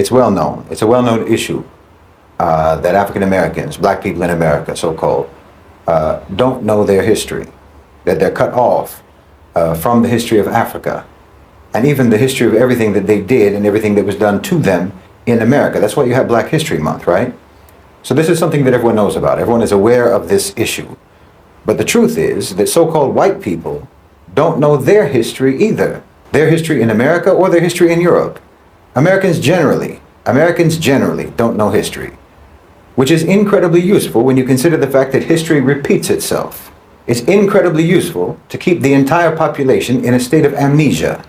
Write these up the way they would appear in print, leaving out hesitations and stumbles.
It's well known. It's a well-known issue that African Americans, black people in America, so-called, don't know their history, that they're cut off from the history of Africa, and even the history of everything that they did and everything that was done to them in America. That's why you have Black History Month, right? So this is something that everyone knows about. Everyone is aware of this issue. But the truth is that so-called white people don't know their history either. Their history in America or their history in Europe. Americans generally don't know history, which is incredibly useful when you consider the fact that history repeats itself. It's incredibly useful to keep the entire population in a state of amnesia,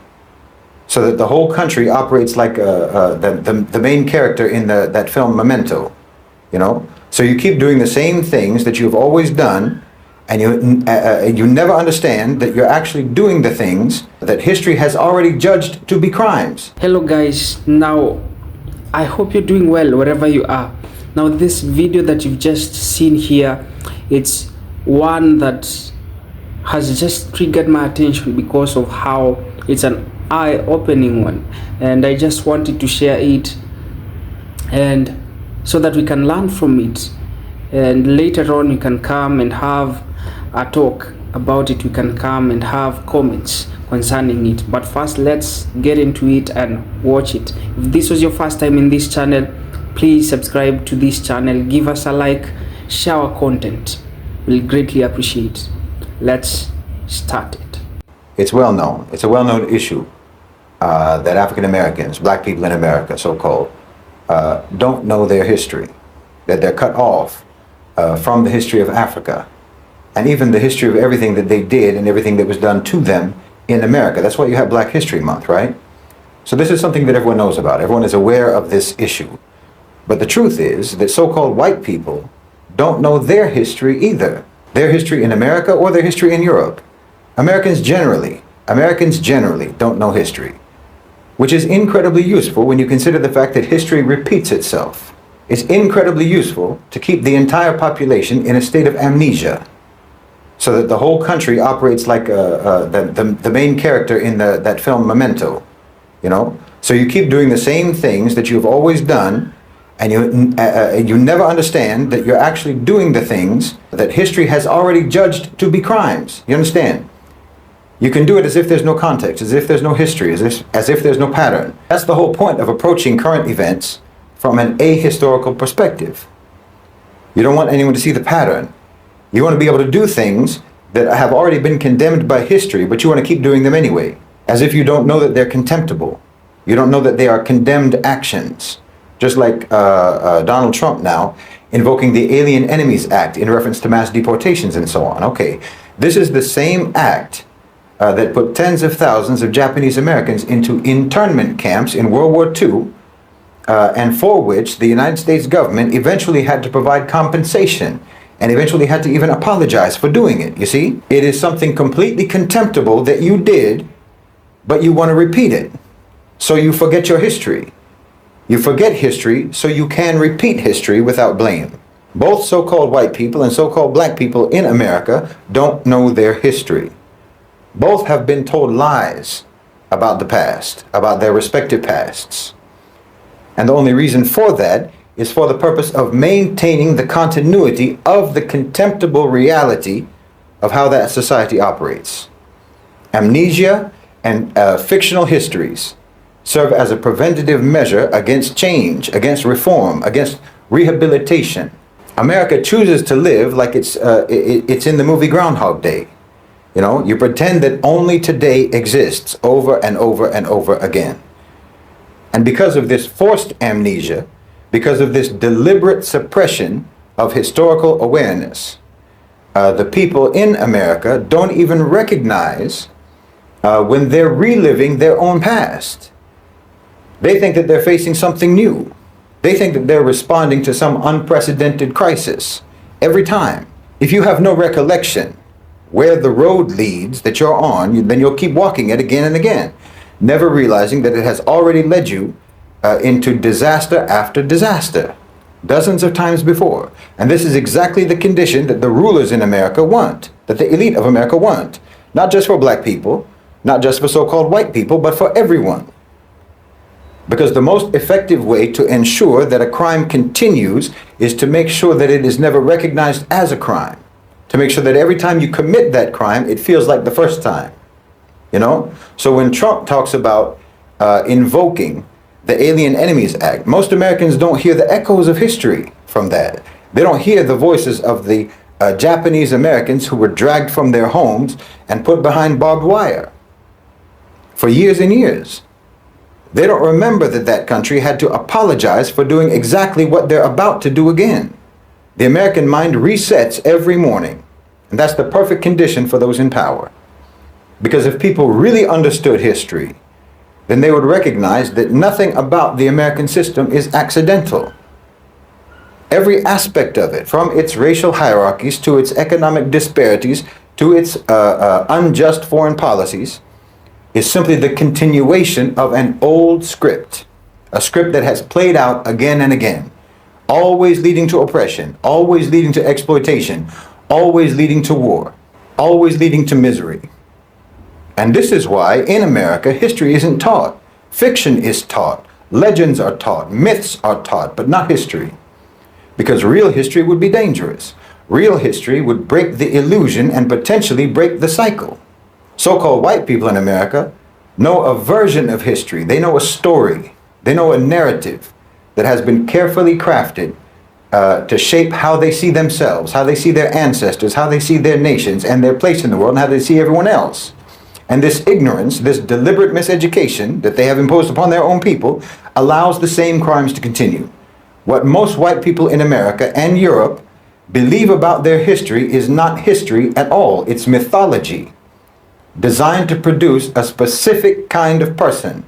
so that the whole country operates like the main character in that film Memento, you know? So you keep doing the same things that you've always done, and you never understand that you're actually doing the things that history has already judged to be crimes. Hello guys, now I hope you're doing well wherever you are. Now this video that you've just seen here, it's one that has just triggered my attention because of how it's an eye-opening one, and I just wanted to share it, and so that we can learn from it, and later on you can come and have a talk about it. We can come and have comments concerning it, but first let's get into it and watch it. If this was your first time in this channel, please subscribe to this channel, give us a like, share our content, we'll greatly appreciate. Let's start it. It's well known. It's a well-known issue that African Americans, black people in America, so-called, don't know their history, that they're cut off from the history of Africa, and even the history of everything that they did and everything that was done to them in America. That's why you have Black History Month, right? So this is something that everyone knows about. Everyone is aware of this issue. But the truth is that so-called white people don't know their history either. Their history in America or their history in Europe. Americans generally don't know history, which is incredibly useful when you consider the fact that history repeats itself. It's incredibly useful to keep the entire population in a state of amnesia, so that the whole country operates like the main character in that film Memento, you know? So you keep doing the same things that you've always done, and you never understand that you're actually doing the things that history has already judged to be crimes. You understand? You can do it as if there's no context, as if there's no history, as if there's no pattern. That's the whole point of approaching current events from an ahistorical perspective. You don't want anyone to see the pattern. You want to be able to do things that have already been condemned by history, but you want to keep doing them anyway, as if you don't know that they're contemptible. You don't know that they are condemned actions. Just like Donald Trump now invoking the Alien Enemies Act in reference to mass deportations and so on. Okay, this is the same act that put tens of thousands of Japanese Americans into internment camps in World War II, and for which the United States government eventually had to provide compensation, and eventually had to even apologize for doing it, you see? It is something completely contemptible that you did, but you want to repeat it. So you forget your history. You forget history so you can repeat history without blame. Both so-called white people and so-called black people in America don't know their history. Both have been told lies about the past, about their respective pasts. And the only reason for that is for the purpose of maintaining the continuity of the contemptible reality of how that society operates. Amnesia and fictional histories serve as a preventative measure against change, against reform, against rehabilitation. America chooses to live like it's in the movie Groundhog Day. You know, you pretend that only today exists over and over and over again. And because of this forced amnesia, because of this deliberate suppression of historical awareness, the people in America don't even recognize when they're reliving their own past. They think that they're facing something new. They think that they're responding to some unprecedented crisis every time. If you have no recollection where the road leads that you're on, then you'll keep walking it again and again, never realizing that it has already led you into disaster after disaster, dozens of times before. And this is exactly the condition that the rulers in America want, that the elite of America want, not just for black people, not just for so-called white people, but for everyone. Because the most effective way to ensure that a crime continues is to make sure that it is never recognized as a crime. To make sure that every time you commit that crime, it feels like the first time. You know? So when Trump talks about invoking the Alien Enemies Act, most Americans don't hear the echoes of history from that. They don't hear the voices of the Japanese Americans who were dragged from their homes and put behind barbed wire for years and years. They don't remember that that country had to apologize for doing exactly what they're about to do again. The American mind resets every morning, and that's the perfect condition for those in power. Because if people really understood history, then they would recognize that nothing about the American system is accidental. Every aspect of it, from its racial hierarchies to its economic disparities to its unjust foreign policies, is simply the continuation of an old script, a script that has played out again and again, always leading to oppression, always leading to exploitation, always leading to war, always leading to misery. And this is why in America history isn't taught. Fiction is taught, legends are taught, myths are taught, but not history. Because real history would be dangerous. Real history would break the illusion and potentially break the cycle. So-called white people in America know a version of history. They know a story. They know a narrative that has been carefully crafted to shape how they see themselves, how they see their ancestors, how they see their nations and their place in the world, and how they see everyone else. And this ignorance, this deliberate miseducation that they have imposed upon their own people allows the same crimes to continue. What most white people in America and Europe believe about their history is not history at all. It's mythology, designed to produce a specific kind of person.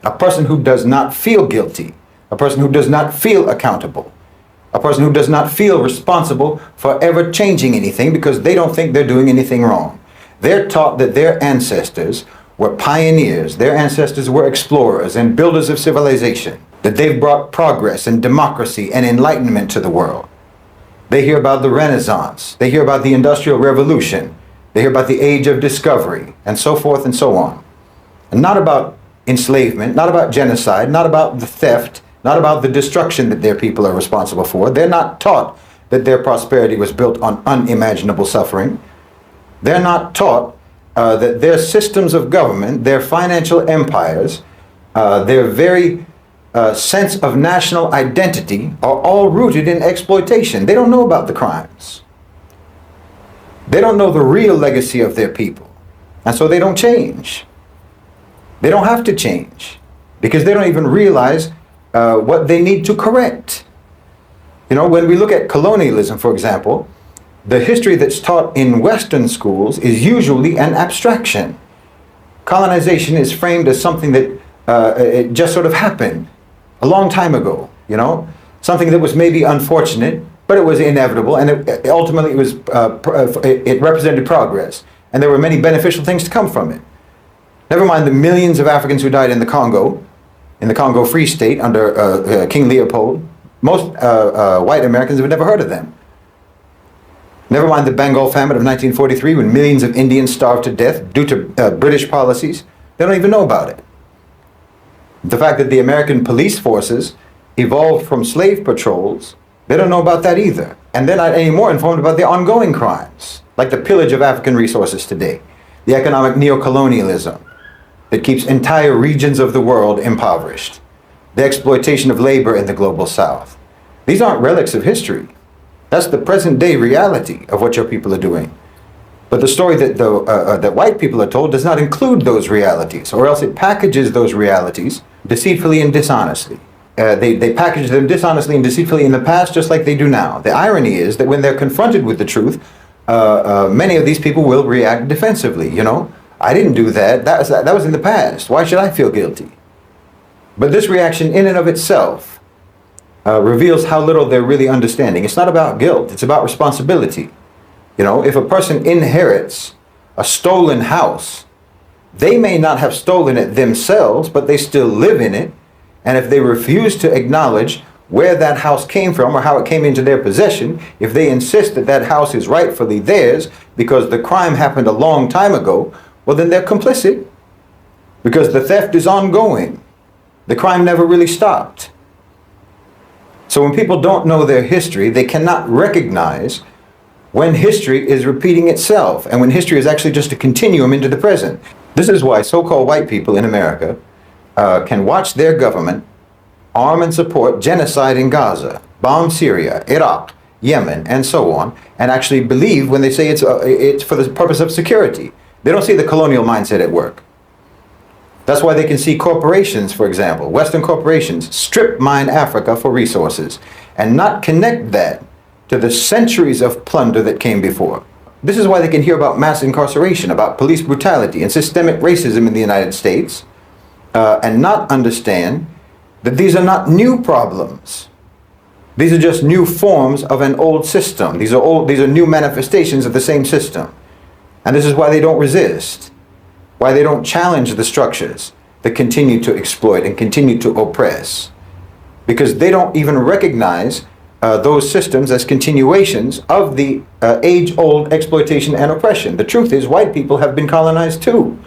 A person who does not feel guilty. A person who does not feel accountable. A person who does not feel responsible for ever changing anything because they don't think they're doing anything wrong. They're taught that their ancestors were pioneers. Their ancestors were explorers and builders of civilization. That they've brought progress and democracy and enlightenment to the world. They hear about the Renaissance. They hear about the Industrial Revolution. They hear about the Age of Discovery, and so forth and so on. And not about enslavement, not about genocide, not about the theft, not about the destruction that their people are responsible for. They're not taught that their prosperity was built on unimaginable suffering. They're not taught that their systems of government, their financial empires, their very sense of national identity are all rooted in exploitation. They don't know about the crimes. They don't know the real legacy of their people. And so they don't change. They don't have to change because they don't even realize what they need to correct. You know, when we look at colonialism, for example, the history that's taught in Western schools is usually an abstraction. Colonization is framed as something that it just sort of happened a long time ago, you know, something that was maybe unfortunate, but it was inevitable, and ultimately it represented progress, and there were many beneficial things to come from it. Never mind the millions of Africans who died in the Congo Free State under King Leopold. Most white Americans have never heard of them. Never mind the Bengal famine of 1943 when millions of Indians starved to death due to British policies. They don't even know about it. The fact that the American police forces evolved from slave patrols, they don't know about that either. And they're not any more informed about the ongoing crimes, like the pillage of African resources today, the economic neocolonialism that keeps entire regions of the world impoverished, the exploitation of labor in the global South. These aren't relics of history. That's the present day reality of what your people are doing. But the story that white people are told does not include those realities, or else it packages those realities deceitfully and dishonestly. They packaged them dishonestly and deceitfully in the past just like they do now. The irony is that when they're confronted with the truth, many of these people will react defensively. You know, I didn't do that. That was in the past. Why should I feel guilty? But this reaction in and of itself reveals how little they're really understanding. It's not about guilt. It's about responsibility. You know, if a person inherits a stolen house, they may not have stolen it themselves, but they still live in it. And if they refuse to acknowledge where that house came from or how it came into their possession, if they insist that that house is rightfully theirs because the crime happened a long time ago, well, then they're complicit because the theft is ongoing. the crime never really stopped. So when people don't know their history, they cannot recognize when history is repeating itself and when history is actually just a continuum into the present. This is why so-called white people in America can watch their government arm and support genocide in Gaza, bomb Syria, Iraq, Yemen, and so on, and actually believe when they say it's for the purpose of security. They don't see the colonial mindset at work. That's why they can see corporations, for example, Western corporations, strip mine Africa for resources and not connect that to the centuries of plunder that came before. This is why they can hear about mass incarceration, about police brutality and systemic racism in the United States, and not understand that these are not new problems. These are just new forms of an old system. These are new manifestations of the same system. And this is why they don't resist, why they don't challenge the structures that continue to exploit and continue to oppress. Because they don't even recognize those systems as continuations of the age-old exploitation and oppression. The truth is, white people have been colonized too.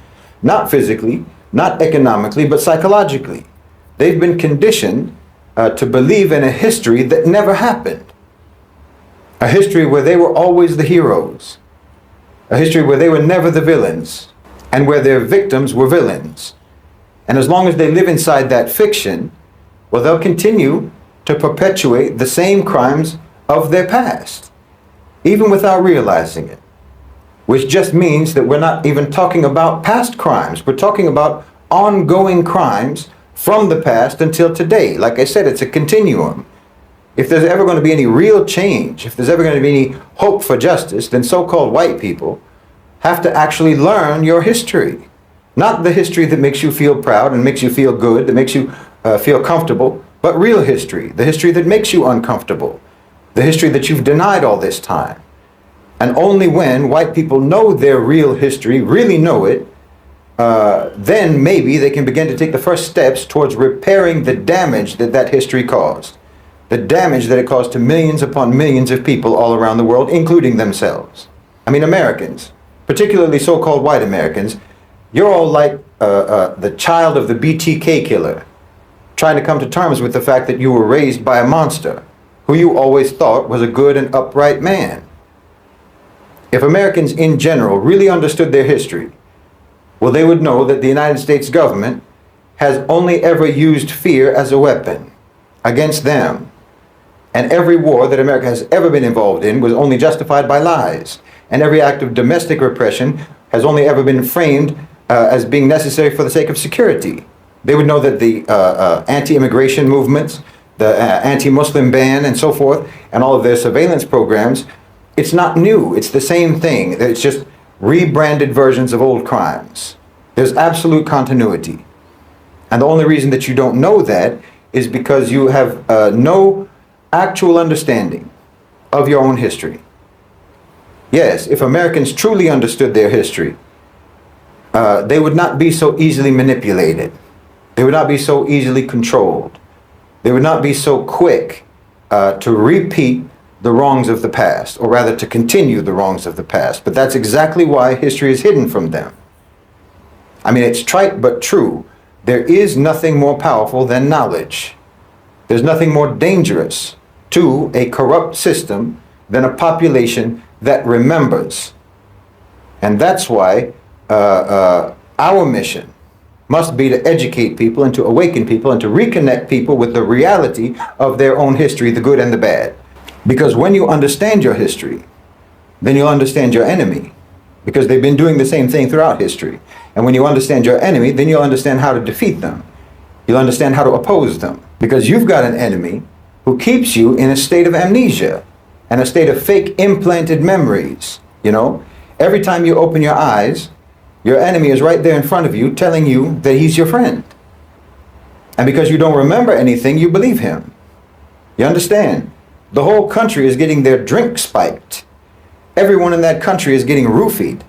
Not physically, not economically, but psychologically. They've been conditioned to believe in a history that never happened. A history where they were always the heroes. A history where they were never the villains, and where their victims were villains. And as long as they live inside that fiction, well, they'll continue to perpetuate the same crimes of their past, even without realizing it. Which just means that we're not even talking about past crimes. We're talking about ongoing crimes from the past until today. Like I said, it's a continuum. If there's ever going to be any real change, if there's ever going to be any hope for justice, then so-called white people have to actually learn your history. Not the history that makes you feel proud and makes you feel good, that makes you feel comfortable, but real history, the history that makes you uncomfortable, the history that you've denied all this time. And only when white people know their real history, really know it, then maybe they can begin to take the first steps towards repairing the damage that that history caused. The damage that it caused to millions upon millions of people all around the world, including themselves. I mean, Americans, particularly so-called white Americans, you're all like the child of the BTK killer, trying to come to terms with the fact that you were raised by a monster who you always thought was a good and upright man. If Americans in general really understood their history, well, they would know that the United States government has only ever used fear as a weapon against them. And every war that America has ever been involved in was only justified by lies. And every act of domestic repression has only ever been framed as being necessary for the sake of security. They would know that the anti-immigration movements, the anti-Muslim ban and so forth, and all of their surveillance programs, it's not new. It's the same thing. It's just rebranded versions of old crimes. There's absolute continuity. And the only reason that you don't know that is because you have no actual understanding of your own history. Yes, if Americans truly understood their history, they would not be so easily manipulated. They would not be so easily controlled. They would not be so quick to repeat the wrongs of the past, or rather to continue the wrongs of the past. But that's exactly why history is hidden from them. I mean, it's trite but true. There is nothing more powerful than knowledge. There's nothing more dangerous to a corrupt system than a population that remembers. And that's why our mission must be to educate people and to awaken people and to reconnect people with the reality of their own history, the good and the bad. Because when you understand your history, then you'll understand your enemy, because they've been doing the same thing throughout history. And when you understand your enemy, then you'll understand how to defeat them. You'll understand how to oppose them, because you've got an enemy who keeps you in a state of amnesia and a state of fake implanted memories. You know, every time you open your eyes, your enemy is right there in front of you telling you that he's your friend. And because you don't remember anything, you believe him. You understand? The whole country is getting their drink spiked. Everyone in that country is getting roofied.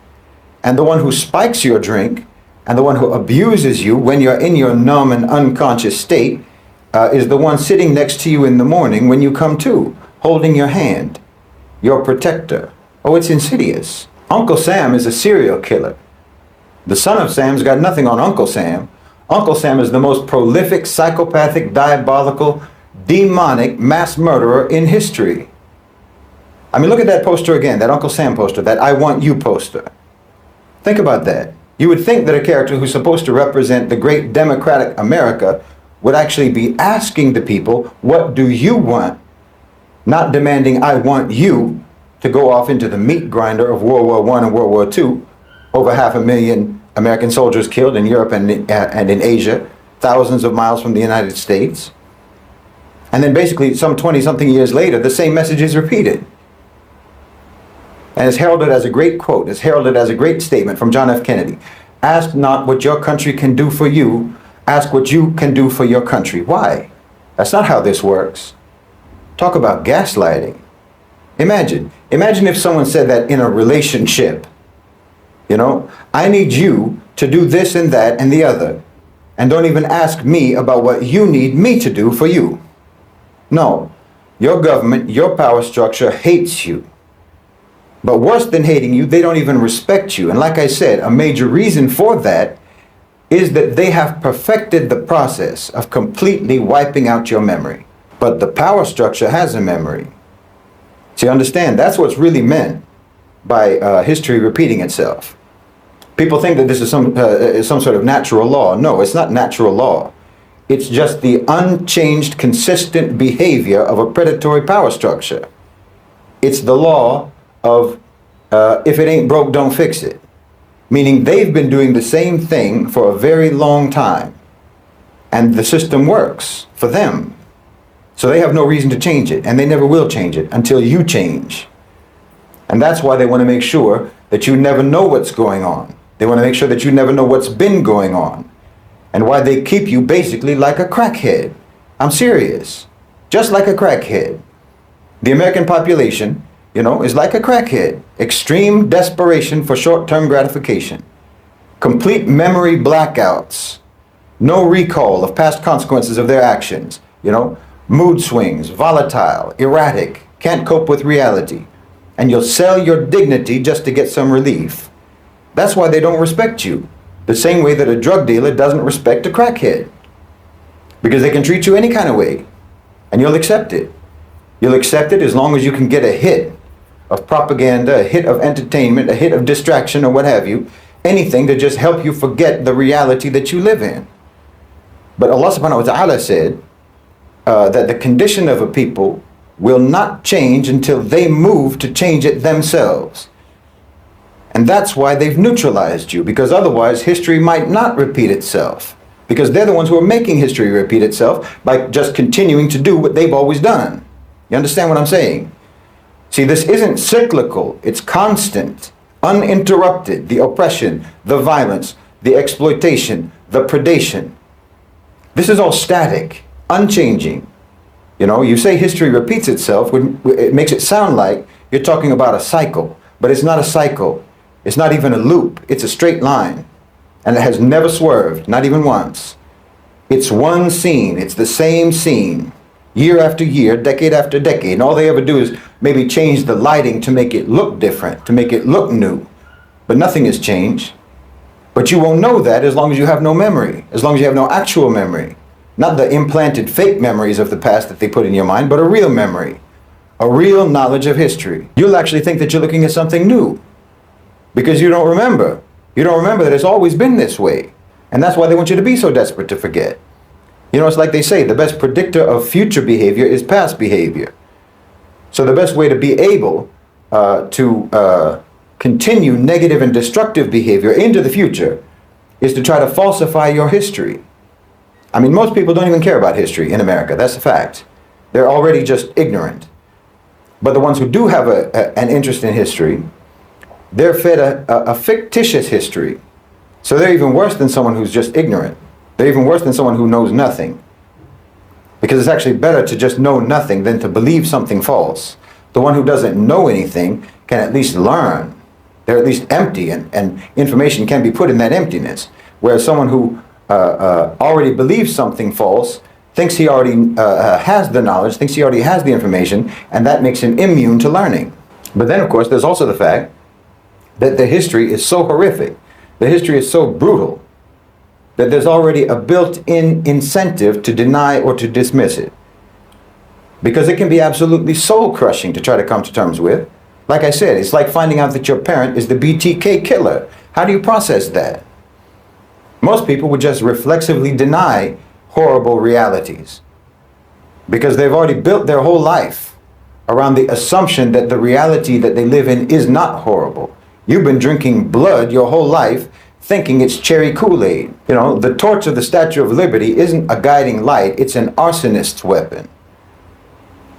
And the one who spikes your drink and the one who abuses you when you're in your numb and unconscious state is the one sitting next to you in the morning when you come to, holding your hand, your protector. Oh, it's insidious. Uncle Sam is a serial killer. The son of Sam's got nothing on Uncle Sam. Uncle Sam is the most prolific, psychopathic, diabolical, demonic mass murderer in history. I mean, look at that poster again, that Uncle Sam poster, that I Want You poster. Think about that. You would think that a character who's supposed to represent the great democratic America would actually be asking the people, what do you want? Not demanding, I want you to go off into the meat grinder of World War I and World War II. Over 500,000 American soldiers killed in Europe and in Asia, thousands of miles from the United States. And then basically some 20-something years later, the same message is repeated. And it's heralded as a great quote, it's heralded as a great statement from John F. Kennedy. Ask not what your country can do for you, ask what you can do for your country. Why? That's not how this works. Talk about gaslighting. Imagine if someone said that in a relationship. You know, I need you to do this and that and the other, and don't even ask me about what you need me to do for you. No, your government, your power structure hates you. But worse than hating you, they don't even respect you. And like I said, a major reason for that is that they have perfected the process of completely wiping out your memory. But the power structure has a memory. So you understand, that's what's really meant by history repeating itself. People think that this is some sort of natural law. No, it's not natural law. It's just the unchanged, consistent behavior of a predatory power structure. It's the law of if it ain't broke, don't fix it. Meaning they've been doing the same thing for a very long time. And the system works for them. So they have no reason to change it. And they never will change it until you change. And that's why they want to make sure that you never know what's going on. They want to make sure that you never know what's been going on. And why they keep you basically like a crackhead. I'm serious. Just like a crackhead. The American population, you know, is like a crackhead. Extreme desperation for short-term gratification. Complete memory blackouts. No recall of past consequences of their actions. You know, mood swings, volatile, erratic, can't cope with reality. And you'll sell your dignity just to get some relief. That's why they don't respect you. The same way that a drug dealer doesn't respect a crackhead. Because they can treat you any kind of way. And you'll accept it. You'll accept it as long as you can get a hit of propaganda, a hit of entertainment, a hit of distraction or what have you. Anything to just help you forget the reality that you live in. But Allah subhanahu wa ta'ala said that the condition of a people will not change until they move to change it themselves. And that's why they've neutralized you, because otherwise history might not repeat itself. Because they're the ones who are making history repeat itself by just continuing to do what they've always done. You understand what I'm saying? See, this isn't cyclical, it's constant, uninterrupted. The oppression, the violence, the exploitation, the predation. This is all static, unchanging. You know, you say history repeats itself, it makes it sound like you're talking about a cycle, but it's not a cycle. It's not even a loop. It's a straight line. And it has never swerved, not even once. It's one scene. It's the same scene. Year after year, decade after decade. And all they ever do is maybe change the lighting to make it look different, to make it look new. But nothing has changed. But you won't know that as long as you have no memory, as long as you have no actual memory. Not the implanted fake memories of the past that they put in your mind, but a real memory. A real knowledge of history. You'll actually think that you're looking at something new. Because you don't remember. You don't remember that it's always been this way. And that's why they want you to be so desperate to forget. You know, it's like they say, the best predictor of future behavior is past behavior. So the best way to be able to continue negative and destructive behavior into the future is to try to falsify your history. I mean, most people don't even care about history in America. That's a fact. They're already just ignorant. But the ones who do have an interest in history, they're fed a fictitious history. So they're even worse than someone who's just ignorant. They're even worse than someone who knows nothing. Because it's actually better to just know nothing than to believe something false. The one who doesn't know anything can at least learn. They're at least empty, and information can be put in that emptiness. Whereas someone who already believes something false, thinks he already has the knowledge, thinks he already has the information, and that makes him immune to learning. But then, of course, there's also the fact that the history is so horrific, the history is so brutal, that there's already a built-in incentive to deny or to dismiss it. Because it can be absolutely soul-crushing to try to come to terms with. Like I said, it's like finding out that your parent is the BTK killer. How do you process that? Most people would just reflexively deny horrible realities because they've already built their whole life around the assumption that the reality that they live in is not horrible. You've been drinking blood your whole life thinking it's cherry Kool-Aid. You know, the torch of the Statue of Liberty isn't a guiding light, it's an arsonist's weapon.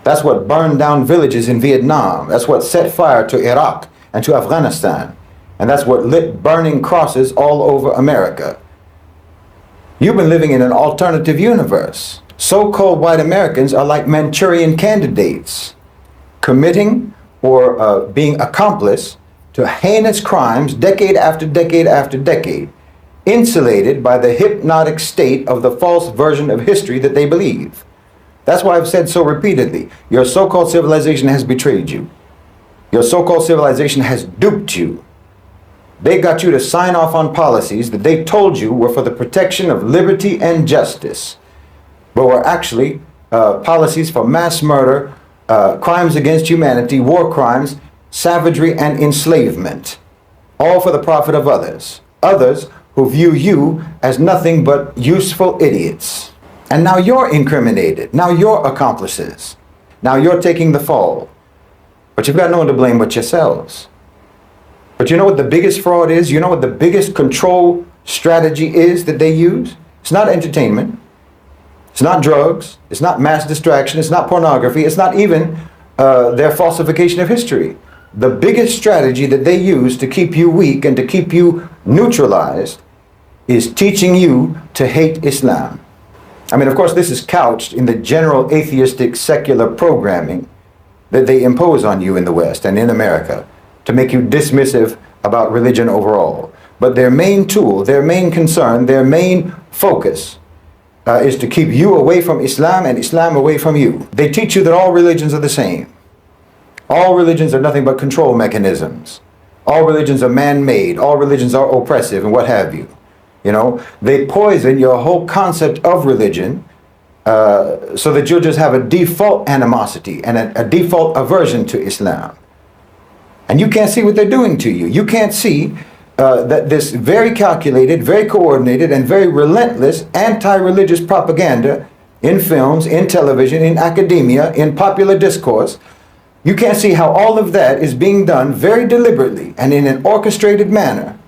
That's what burned down villages in Vietnam. That's what set fire to Iraq and to Afghanistan. And that's what lit burning crosses all over America. You've been living in an alternative universe. So-called white Americans are like Manchurian candidates, committing or being accomplice to heinous crimes decade after decade after decade, insulated by the hypnotic state of the false version of history that they believe. That's why I've said so repeatedly, your so-called civilization has betrayed you. Your so-called civilization has duped you. They got you to sign off on policies that they told you were for the protection of liberty and justice, but were actually policies for mass murder, crimes against humanity, war crimes, savagery, and enslavement, all for the profit of others. Others who view you as nothing but useful idiots. And now you're incriminated. Now you're accomplices. Now you're taking the fall. But you've got no one to blame but yourselves. But you know what the biggest fraud is? You know what the biggest control strategy is that they use? It's not entertainment. It's not drugs. It's not mass distraction. It's not pornography. It's not even their falsification of history. The biggest strategy that they use to keep you weak and to keep you neutralized is teaching you to hate Islam. I mean, of course, this is couched in the general atheistic secular programming that they impose on you in the West and in America to make you dismissive about religion overall. But their main tool, their main concern, their main focus is to keep you away from Islam and Islam away from you. They teach you that all religions are the same. All religions are nothing but control mechanisms. All religions are man-made. All religions are oppressive and what have you. You know, they poison your whole concept of religion so that you'll just have a default animosity and a default aversion to Islam. And you can't see what they're doing to you. You can't see that this very calculated, very coordinated, and very relentless anti-religious propaganda in films, in television, in academia, in popular discourse, you can't see how all of that is being done very deliberately and in an orchestrated manner.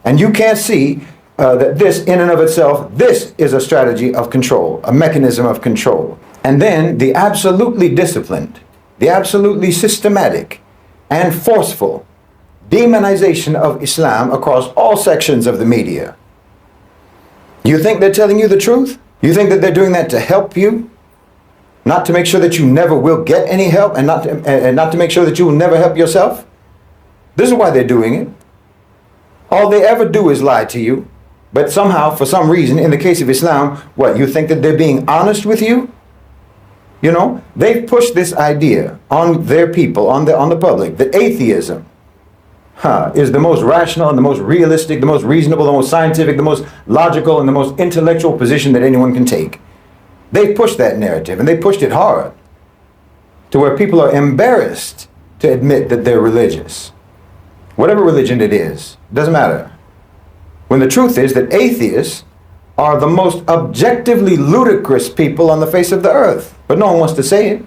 And you can't see that this in and of itself, this is a strategy of control, a mechanism of control. And then the absolutely disciplined, the absolutely systematic and forceful demonization of Islam across all sections of the media. You think they're telling you the truth? You think that they're doing that to help you? Not to make sure that you never will get any help and not to make sure that you will never help yourself? This is why they're doing it. All they ever do is lie to you. But somehow, for some reason, in the case of Islam, what, you think that they're being honest with you? You know, they've pushed this idea on their people, on the public, that atheism is the most rational and the most realistic, the most reasonable, the most scientific, the most logical, and the most intellectual position that anyone can take. They've pushed that narrative, and they pushed it hard to where people are embarrassed to admit that they're religious. Whatever religion it is, doesn't matter. When the truth is that atheists are the most objectively ludicrous people on the face of the earth. But no one wants to say it.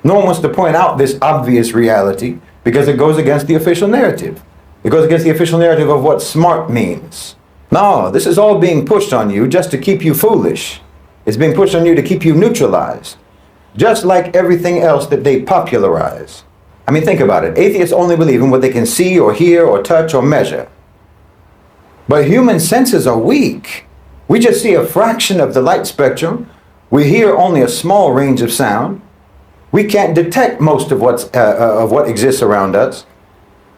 No one wants to point out this obvious reality because it goes against the official narrative. It goes against the official narrative of what smart means. No, this is all being pushed on you just to keep you foolish. It's being pushed on you to keep you neutralized. Just like everything else that they popularize. I mean, think about it. Atheists only believe in what they can see or hear or touch or measure. But human senses are weak. We just see a fraction of the light spectrum. We hear only a small range of sound. We can't detect most of what exists around us.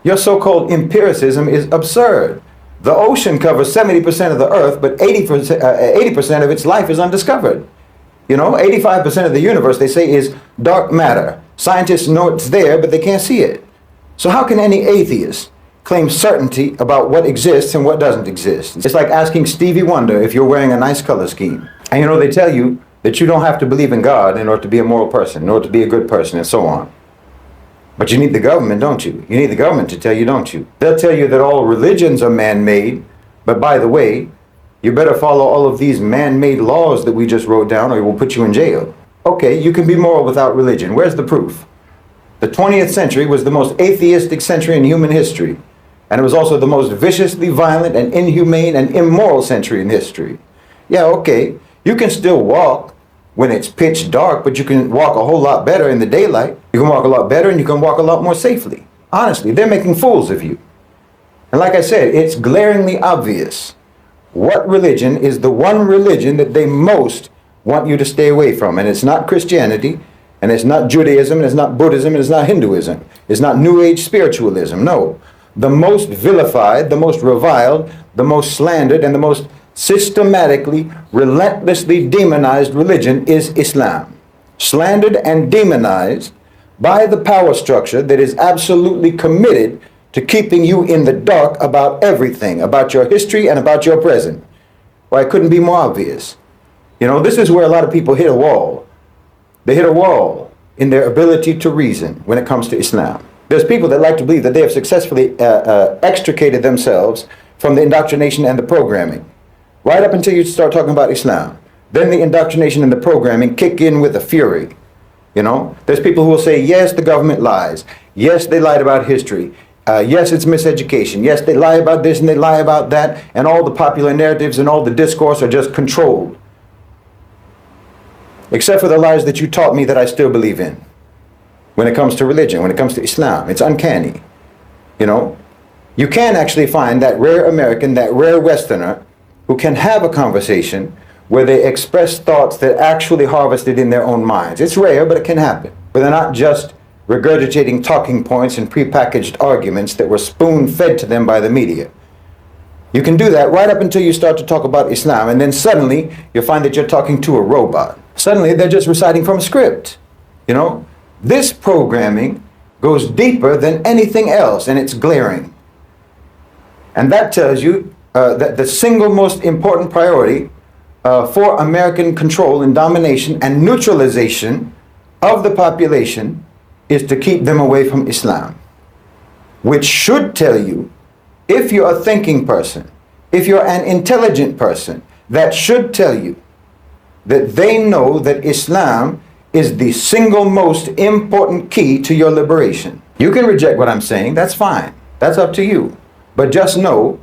Your so-called empiricism is absurd. The ocean covers 70% of the earth, but 80% of its life is undiscovered. You know, 85% of the universe, they say, is dark matter. Scientists know it's there, but they can't see it. So how can any atheist claim certainty about what exists and what doesn't exist. It's like asking Stevie Wonder if you're wearing a nice color scheme. And they tell you that you don't have to believe in God in order to be a moral person, in order to be a good person, and so on. But you need the government, don't you? You need the government to tell you, don't you? They'll tell you that all religions are man-made, but by the way, you better follow all of these man-made laws that we just wrote down or we'll put you in jail. Okay, you can be moral without religion. Where's the proof? The 20th century was the most atheistic century in human history. And it was also the most viciously violent and inhumane and immoral century in history. Yeah, okay, you can still walk when it's pitch dark, but you can walk a whole lot better in the daylight. You can walk a lot better and you can walk a lot more safely. Honestly, they're making fools of you. And like I said, it's glaringly obvious what religion is the one religion that they most want you to stay away from. And it's not Christianity, and it's not Judaism, and it's not Buddhism, and it's not Hinduism. It's not New Age spiritualism, no. The most vilified, the most reviled, the most slandered, and the most systematically, relentlessly demonized religion is Islam. Slandered and demonized by the power structure that is absolutely committed to keeping you in the dark about everything, about your history and about your present. Why, it couldn't be more obvious. This is where a lot of people hit a wall. They hit a wall in their ability to reason when it comes to Islam. There's people that like to believe that they have successfully extricated themselves from the indoctrination and the programming. Right up until you start talking about Islam. Then the indoctrination and the programming kick in with a fury. There's people who will say, yes, the government lies. Yes, they lied about history. Yes, it's miseducation. Yes, they lie about this and they lie about that. And all the popular narratives and all the discourse are just controlled. Except for the lies that you taught me that I still believe in. When it comes to religion, when it comes to Islam, it's uncanny. You can actually find that rare American, that rare Westerner, who can have a conversation where they express thoughts that actually harvested in their own minds. It's rare, but it can happen. But they're not just regurgitating talking points and prepackaged arguments that were spoon-fed to them by the media. You can do that right up until you start to talk about Islam, and then suddenly you'll find that you're talking to a robot. Suddenly they're just reciting from a script. This programming goes deeper than anything else, and it's glaring. And that tells you that the single most important priority for American control and domination and neutralization of the population is to keep them away from Islam. Which should tell you, if you're a thinking person, if you're an intelligent person, that should tell you that they know that Islam is the single most important key to your liberation. You can reject what I'm saying, that's fine. That's up to you. But just know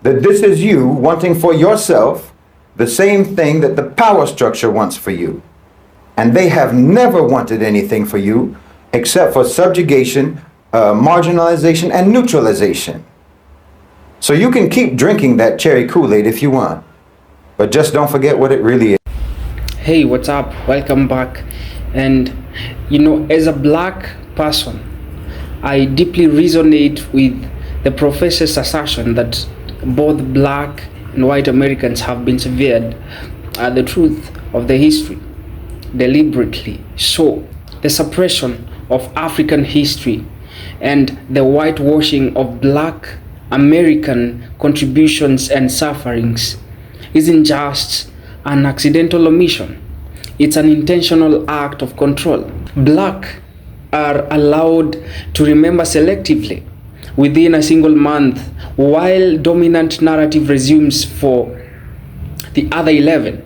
that this is you wanting for yourself the same thing that the power structure wants for you. And they have never wanted anything for you except for subjugation, marginalization, and neutralization. So you can keep drinking that cherry Kool-Aid if you want, but just don't forget what it really is. Hey, what's up? Welcome back. And as a black person, I deeply resonate with the professor's assertion that both black and white Americans have been severed the truth of the history deliberately. So the suppression of African history and the whitewashing of black American contributions and sufferings isn't just an accidental omission. It's an intentional act of control. Black are allowed to remember selectively within a single month, while dominant narrative resumes for the other 11.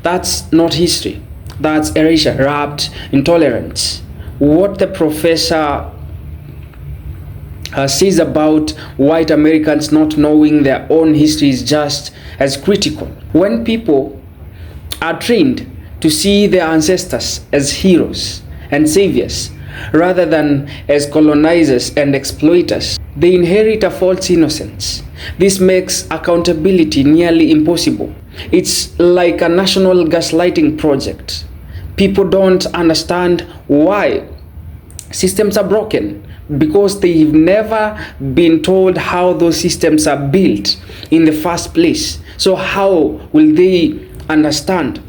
That's not history. That's erasure wrapped in tolerance. What the professor says about white Americans not knowing their own history is just as critical. When people are trained to see their ancestors as heroes and saviors rather than as colonizers and exploiters, they inherit a false innocence. This makes accountability nearly impossible. It's like a national gaslighting project. People don't understand why systems are broken because they've never been told how those systems are built in the first place. So how will they understand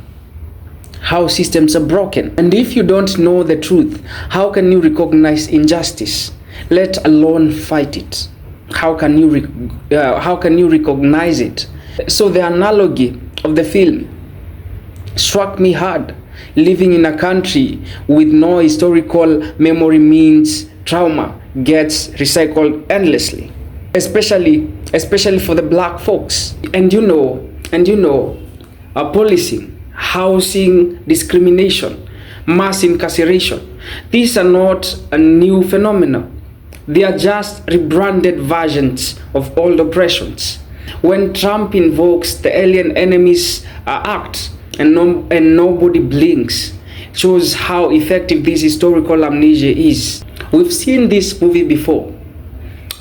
how systems are broken? And if you don't know the truth, how can you recognize injustice, let alone fight it? how can you recognize it? So the analogy of the film struck me hard. Living in a country with no historical memory means trauma gets recycled endlessly, especially for the black folks. And you know, policing, housing discrimination, mass incarceration, these are not a new phenomenon. They are just rebranded versions of old oppressions. When Trump invokes the Alien Enemies Act and nobody blinks, shows how effective this historical amnesia is. We've seen this movie before.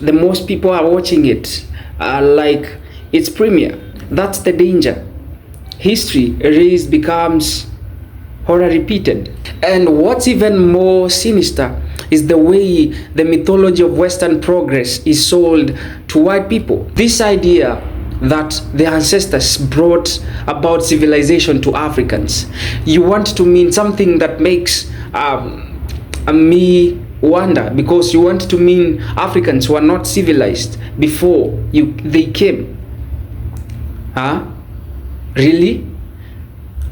The most people are watching it like its premiere. That's the danger. History erased becomes horror repeated. And what's even more sinister is the way the mythology of Western progress is sold to white people. This idea that the ancestors brought about civilization to Africans. You want to mean something that makes me wonder, because you want to mean Africans were not civilized before they came. Huh? Really?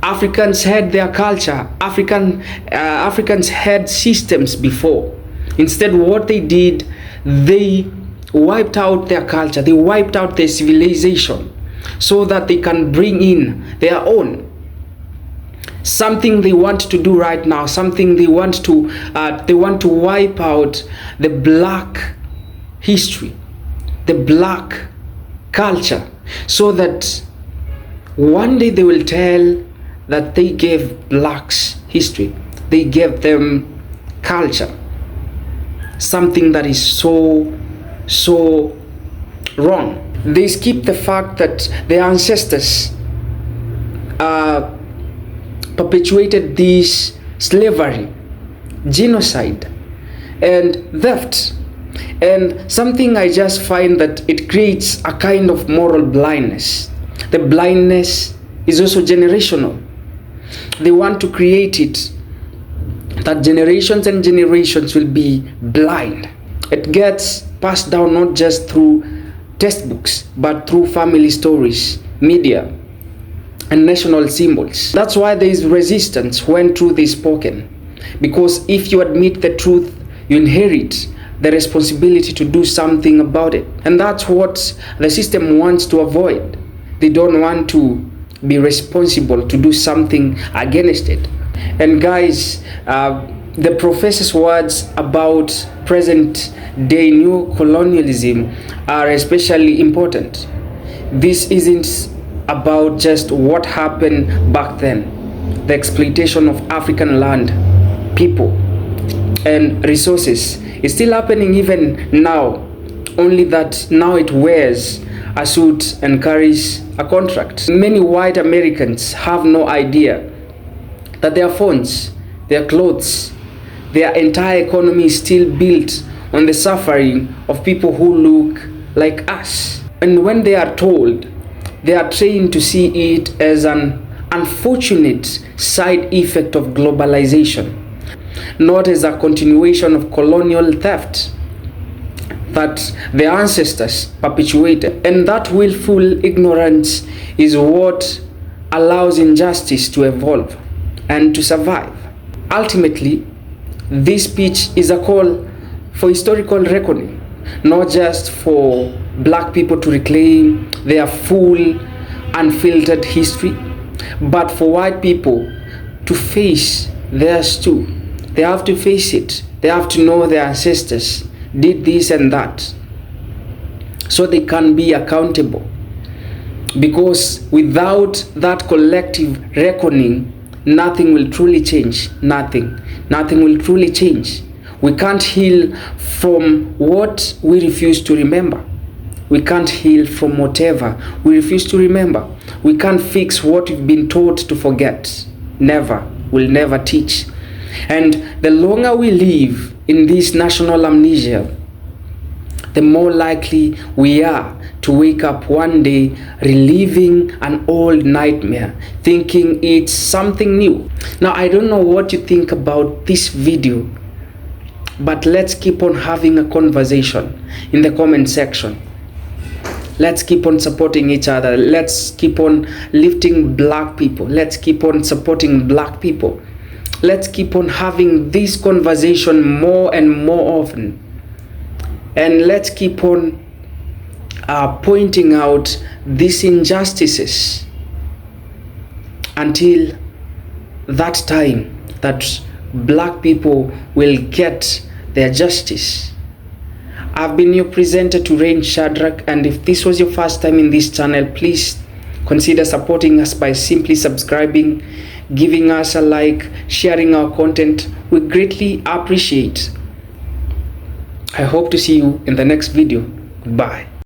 Africans had their culture. Africans had systems before. Instead, what they did, they wiped out their culture. They wiped out their civilization so that they can bring in their own. Something they want to do right now. Something they want to wipe out the black history, the black culture, so that one day they will tell that they gave blacks history, they gave them culture, something that is so wrong. They skip the fact that their ancestors perpetuated this slavery, genocide, and theft. And something I just find that it creates a kind of moral blindness. The blindness is also generational. They want to create it that generations and generations will be blind. It gets passed down not just through textbooks, but through family stories, media, and national symbols. That's why there is resistance when truth is spoken. Because if you admit the truth, you inherit the responsibility to do something about it. And that's what the system wants to avoid. They don't want to be responsible to do something against it. And guys, the professor's words about present day new colonialism are especially important. This isn't about just what happened back then. The exploitation of African land, people, and resources is still happening even now, only that now it wears a suit and carries a contract. Many white Americans have no idea that their phones, their clothes, their entire economy is still built on the suffering of people who look like us. And when they are told, they are trained to see it as an unfortunate side effect of globalization, not as a continuation of colonial theft that their ancestors perpetuated. And that willful ignorance is what allows injustice to evolve and to survive. Ultimately, this speech is a call for historical reckoning, not just for black people to reclaim their full, unfiltered history, but for white people to face theirs too. They have to face it. They have to know their ancestors did this and that, so they can be accountable. Because without that collective reckoning, nothing will truly change. Nothing will truly change. We can't heal from what we refuse to remember. We can't heal from whatever we refuse to remember. We can't fix what we've been taught to forget. Never. We'll never teach. And the longer we live in this national amnesia, the more likely we are to wake up one day reliving an old nightmare, thinking it's something new. Now, I don't know what you think about this video, But let's keep on having a conversation in the comment section. Let's keep on supporting each other. Let's keep on lifting black people. Let's keep on supporting black people. Let's keep on having this conversation more and more often. And let's keep on pointing out these injustices until that time that black people will get their justice. I've been your presenter, Turain Shadrach, and if this was your first time in this channel, please consider supporting us by simply subscribing, giving us a like, sharing our content. We greatly appreciate. I hope to see you in the next video. Goodbye.